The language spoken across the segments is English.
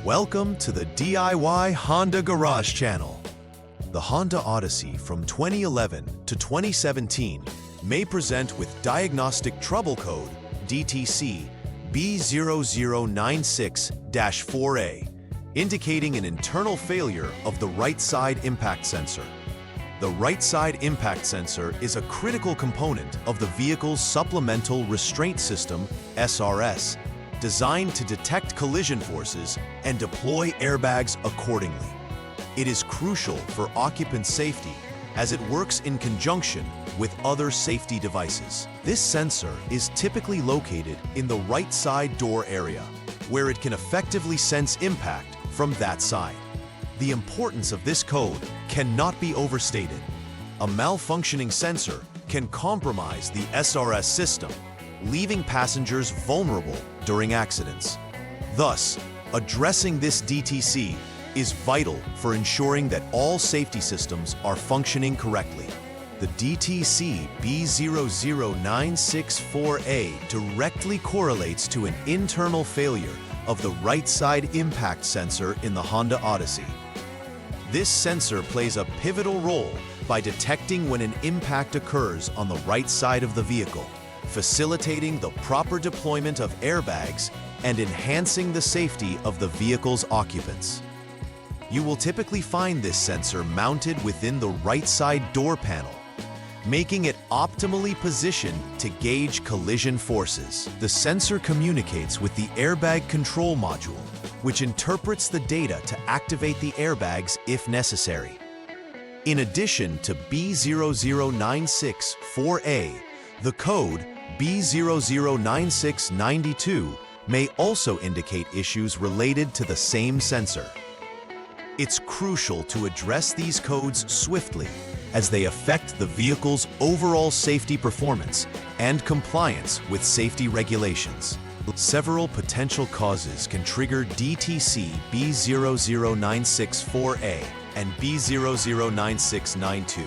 Welcome to the DIY Honda Garage channel. The Honda Odyssey from 2011 to 2017 may present with Diagnostic Trouble Code DTC B0096-4A, indicating an internal failure of the right side impact sensor. The right side impact sensor is a critical component of the vehicle's Supplemental Restraint System, SRS, designed to detect collision forces and deploy airbags accordingly. It is crucial for occupant safety as it works in conjunction with other safety devices. This sensor is typically located in the right side door area, where it can effectively sense impact from that side. The importance of this code cannot be overstated. A malfunctioning sensor can compromise the SRS system, leaving passengers vulnerable during accidents. Thus, addressing this DTC is vital for ensuring that all safety systems are functioning correctly. The DTC B0096-4A directly correlates to an internal failure of the right side impact sensor in the Honda Odyssey. This sensor plays a pivotal role by detecting when an impact occurs on the right side of the vehicle, facilitating the proper deployment of airbags and enhancing the safety of the vehicle's occupants. You will typically find this sensor mounted within the right side door panel, making it optimally positioned to gauge collision forces. The sensor communicates with the airbag control module, which interprets the data to activate the airbags if necessary. In addition to B0096-4A, the code B009692 may also indicate issues related to the same sensor. It's crucial to address these codes swiftly as they affect the vehicle's overall safety performance and compliance with safety regulations. Several potential causes can trigger DTC B0096-4A and B009692.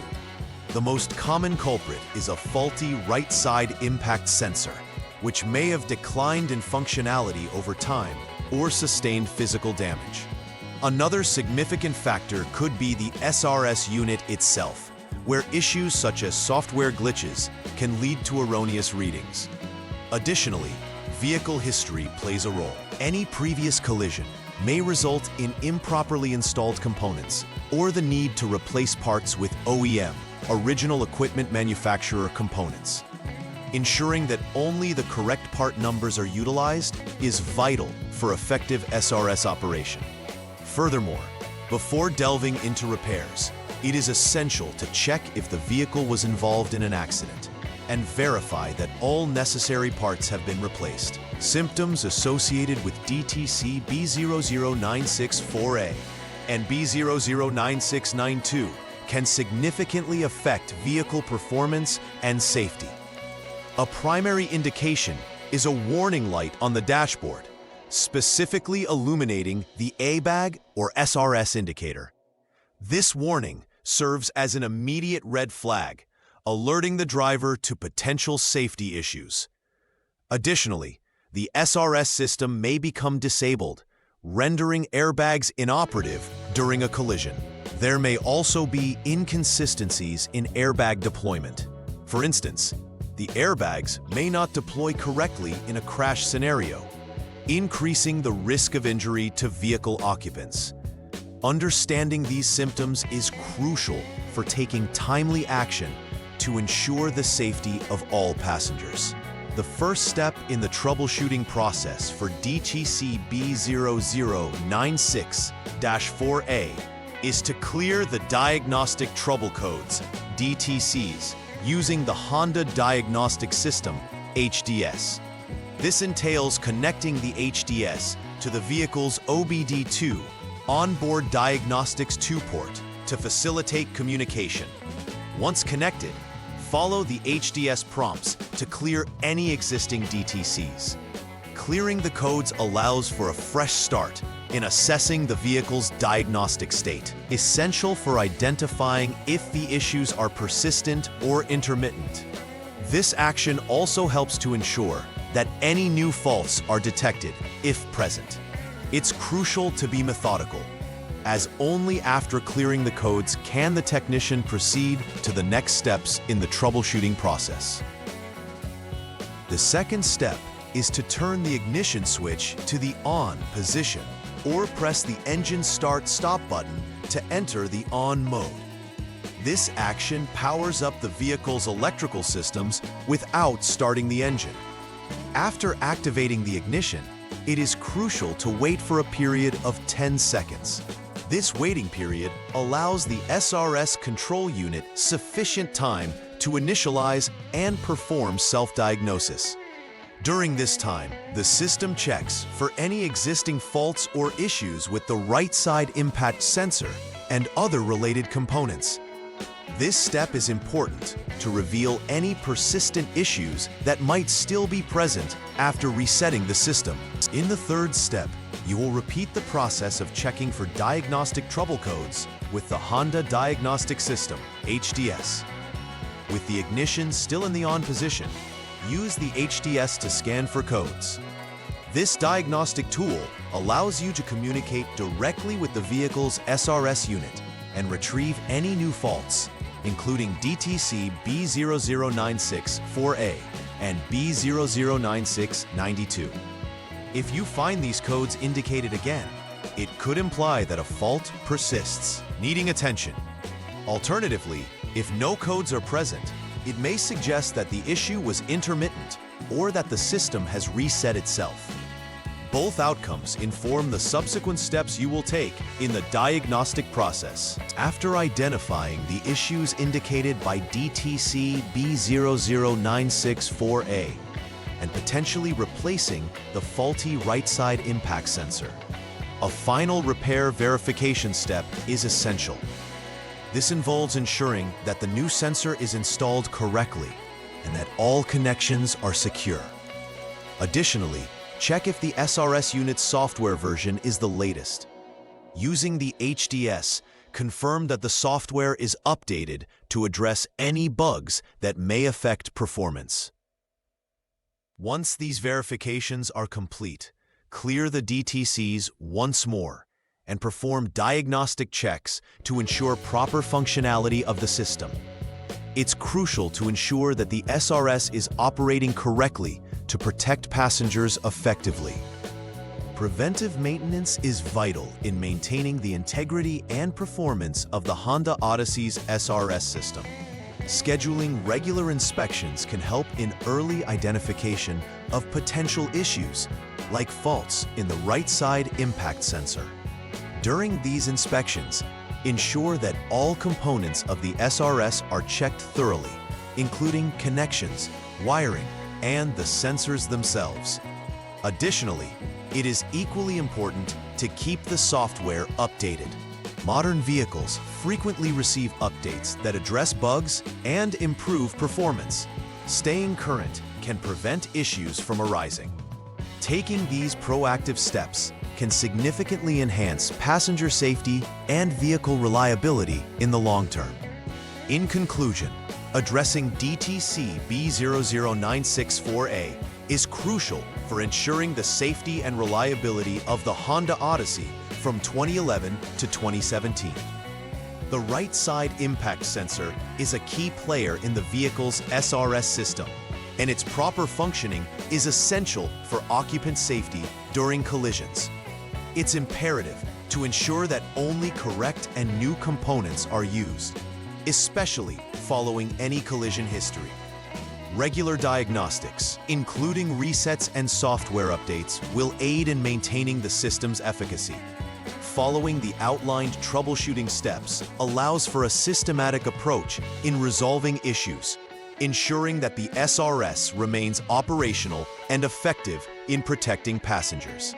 The most common culprit is a faulty right side impact sensor, which may have declined in functionality over time or sustained physical damage. Another significant factor could be the SRS unit itself, where issues such as software glitches can lead to erroneous readings. Additionally, vehicle history plays a role. Any previous collision may result in improperly installed components or the need to replace parts with OEM, original equipment manufacturer components. Ensuring that only the correct part numbers are utilized is vital for effective SRS operation. Furthermore, before delving into repairs, it is essential to check if the vehicle was involved in an accident and verify that all necessary parts have been replaced. Symptoms associated with DTC B0096-4A and B009692 can significantly affect vehicle performance and safety. A primary indication is a warning light on the dashboard, specifically illuminating the airbag or SRS indicator. This warning serves as an immediate red flag, alerting the driver to potential safety issues. Additionally, the SRS system may become disabled, rendering airbags inoperative during a collision. There may also be inconsistencies in airbag deployment. For instance, the airbags may not deploy correctly in a crash scenario, increasing the risk of injury to vehicle occupants. Understanding these symptoms is crucial for taking timely action to ensure the safety of all passengers. The first step in the troubleshooting process for DTC B0096-4A is to clear the Diagnostic Trouble Codes, DTCs, using the Honda Diagnostic System, HDS. This entails connecting the HDS to the vehicle's OBD2, Onboard Diagnostics 2 port, to facilitate communication. Once connected, follow the HDS prompts to clear any existing DTCs. Clearing the codes allows for a fresh start in assessing the vehicle's diagnostic state, essential for identifying if the issues are persistent or intermittent. This action also helps to ensure that any new faults are detected, if present. It's crucial to be methodical, as only after clearing the codes can the technician proceed to the next steps in the troubleshooting process. The second step is to turn the ignition switch to the on position or press the engine start-stop button to enter the on mode. This action powers up the vehicle's electrical systems without starting the engine. After activating the ignition, it is crucial to wait for a period of 10 seconds. This waiting period allows the SRS control unit sufficient time to initialize and perform self-diagnosis. During this time, the system checks for any existing faults or issues with the right side impact sensor and other related components. This step is important to reveal any persistent issues that might still be present after resetting the system. In the third step, you will repeat the process of checking for diagnostic trouble codes with the Honda Diagnostic System, HDS. With the ignition still in the on position, use the HDS to scan for codes. This diagnostic tool allows you to communicate directly with the vehicle's SRS unit and retrieve any new faults, including DTC B0096-4A and B0096-92. If you find these codes indicated again, it could imply that a fault persists, needing attention. Alternatively, if no codes are present, it may suggest that the issue was intermittent or that the system has reset itself. Both outcomes inform the subsequent steps you will take in the diagnostic process. After identifying the issues indicated by DTC B0096-4A and potentially replacing the faulty right side impact sensor, a final repair verification step is essential. This involves ensuring that the new sensor is installed correctly and that all connections are secure. Additionally, check if the SRS unit's software version is the latest. Using the HDS, confirm that the software is updated to address any bugs that may affect performance. Once these verifications are complete, clear the DTCs once more and perform diagnostic checks to ensure proper functionality of the system. It's crucial to ensure that the SRS is operating correctly to protect passengers effectively. Preventive maintenance is vital in maintaining the integrity and performance of the Honda Odyssey's SRS system. Scheduling regular inspections can help in early identification of potential issues, like faults in the right side impact sensor. During these inspections, ensure that all components of the SRS are checked thoroughly, including connections, wiring, and the sensors themselves. Additionally, it is equally important to keep the software updated. Modern vehicles frequently receive updates that address bugs and improve performance. Staying current can prevent issues from arising. Taking these proactive steps can significantly enhance passenger safety and vehicle reliability in the long term. In conclusion, addressing DTC B0096-4A is crucial for ensuring the safety and reliability of the Honda Odyssey from 2011 to 2017. The right side impact sensor is a key player in the vehicle's SRS system, and its proper functioning is essential for occupant safety during collisions. It's imperative to ensure that only correct and new components are used, especially following any collision history. Regular diagnostics, including resets and software updates, will aid in maintaining the system's efficacy. Following the outlined troubleshooting steps allows for a systematic approach in resolving issues, ensuring that the SRS remains operational and effective in protecting passengers.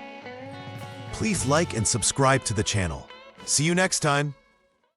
Please like and subscribe to the channel. See you next time.